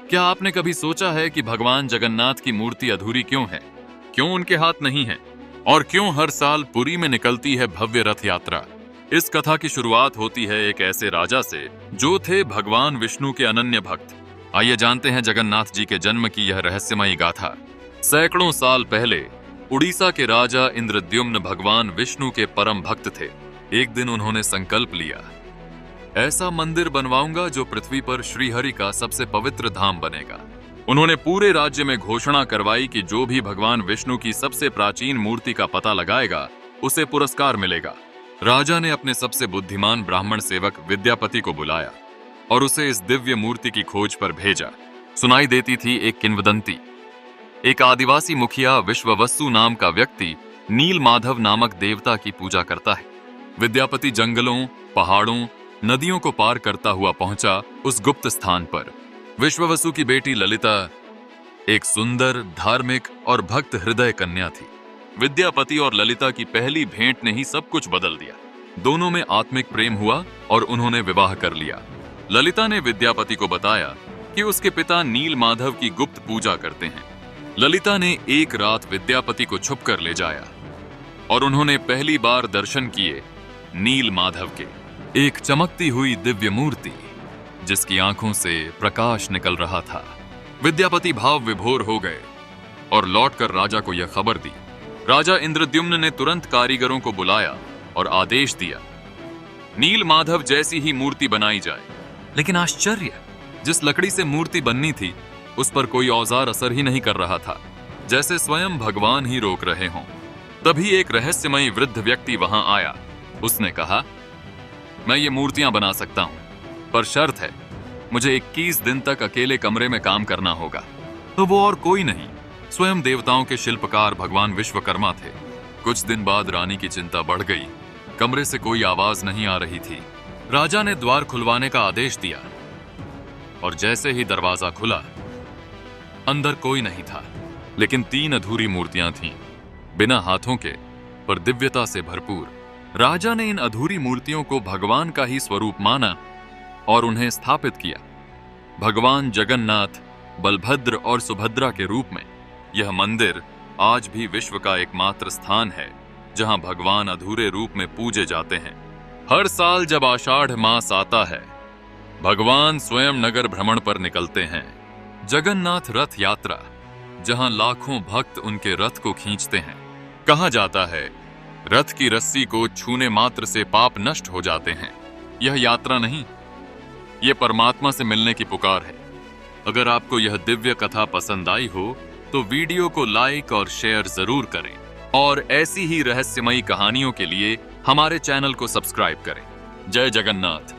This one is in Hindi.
क्या आपने कभी सोचा है कि भगवान जगन्नाथ की मूर्ति अधूरी क्यों है? क्यों उनके हाथ नहीं हैं? और क्यों हर साल पुरी में निकलती है भव्य रथ यात्रा? इस कथा की शुरुआत होती है एक ऐसे राजा से जो थे भगवान विष्णु के अनन्य भक्त। आइए जानते हैं जगन्नाथ जी के जन्म की यह रहस्यमयी गाथा। सैकड़ों साल पहले उड़ीसा के राजा इंद्रद्युम्न भगवान विष्णु के परम भक्त थे। एक दिन उन्होंने संकल्प लिया, ऐसा मंदिर बनवाऊंगा जो पृथ्वी पर श्रीहरि का सबसे पवित्र धाम बनेगा। उन्होंने पूरे राज्य में घोषणा करवाई कि जो भी भगवान विष्णु की सबसे प्राचीन मूर्ति का पता लगाएगा उसे पुरस्कार मिलेगा। राजा ने अपने सबसे बुद्धिमान ब्राह्मण सेवक विद्यापति को बुलाया और उसे इस दिव्य मूर्ति की खोज पर भेजा। सुनाई देती थी एक किंवदंती। एक आदिवासी मुखिया विश्ववसु नाम का व्यक्ति नील माधव नामक देवता की पूजा करता है। विद्यापति जंगलों, पहाड़ों, नदियों को पार करता हुआ पहुंचा उस गुप्त स्थान पर। विश्ववसु की बेटी ललिता एक सुंदर, धार्मिक और भक्त हृदय कन्या थी। विद्यापति और ललिता की पहली भेंट ने ही सब कुछ बदल दिया। दोनों में आत्मिक प्रेम हुआ और उन्होंने विवाह कर लिया। ललिता ने विद्यापति को बताया कि उसके पिता नील माधव की गुप्त पूजा करते हैं। ललिता ने एक रात विद्यापति को छुप कर ले जाया और उन्होंने पहली बार दर्शन किए नील माधव के। एक चमकती हुई दिव्य मूर्ति जिसकी आंखों से प्रकाश निकल रहा था। विद्यापति भाव विभोर हो गए और लौटकर राजा को यह खबर दी। राजा इंद्रद्युम्न ने तुरंत कारीगरों को बुलाया और आदेश दिया, नील माधव जैसी ही मूर्ति बनाई जाए। लेकिन आश्चर्य, जिस लकड़ी से मूर्ति बननी थी उस पर कोई औजार असर ही नहीं कर रहा था, जैसे स्वयं भगवान ही रोक रहे हों। तभी एक रहस्यमयी वृद्ध व्यक्ति वहां आया। उसने कहा, मैं ये मूर्तियां बना सकता हूं, पर शर्त है, मुझे 21 दिन तक अकेले कमरे में काम करना होगा। तो वो और कोई नहीं, स्वयं देवताओं के शिल्पकार भगवान विश्वकर्मा थे। कुछ दिन बाद रानी की चिंता बढ़ गई। कमरे से कोई आवाज नहीं आ रही थी। राजा ने द्वार खुलवाने का आदेश दिया और जैसे ही दरवाजा खुला, अंदर कोई नहीं था, लेकिन 3 अधूरी मूर्तियां थीं, बिना हाथों के पर दिव्यता से भरपूर। राजा ने इन अधूरी मूर्तियों को भगवान का ही स्वरूप माना और उन्हें स्थापित किया। भगवान जगन्नाथ, बलभद्र और सुभद्रा के रूप में यह मंदिर आज भी विश्व का एकमात्र स्थान है जहां भगवान अधूरे रूप में पूजे जाते हैं। हर साल जब आषाढ़ मास आता है, भगवान स्वयं नगर भ्रमण पर निकलते हैं। जगन्नाथ रथ यात्रा, जहां लाखों भक्त उनके रथ को खींचते हैं। कहा जाता है, रथ की रस्सी को छूने मात्र से पाप नष्ट हो जाते हैं। यह यात्रा नहीं, यह परमात्मा से मिलने की पुकार है। अगर आपको यह दिव्य कथा पसंद आई हो तो वीडियो को लाइक और शेयर जरूर करें और ऐसी ही रहस्यमयी कहानियों के लिए हमारे चैनल को सब्सक्राइब करें। जय जगन्नाथ।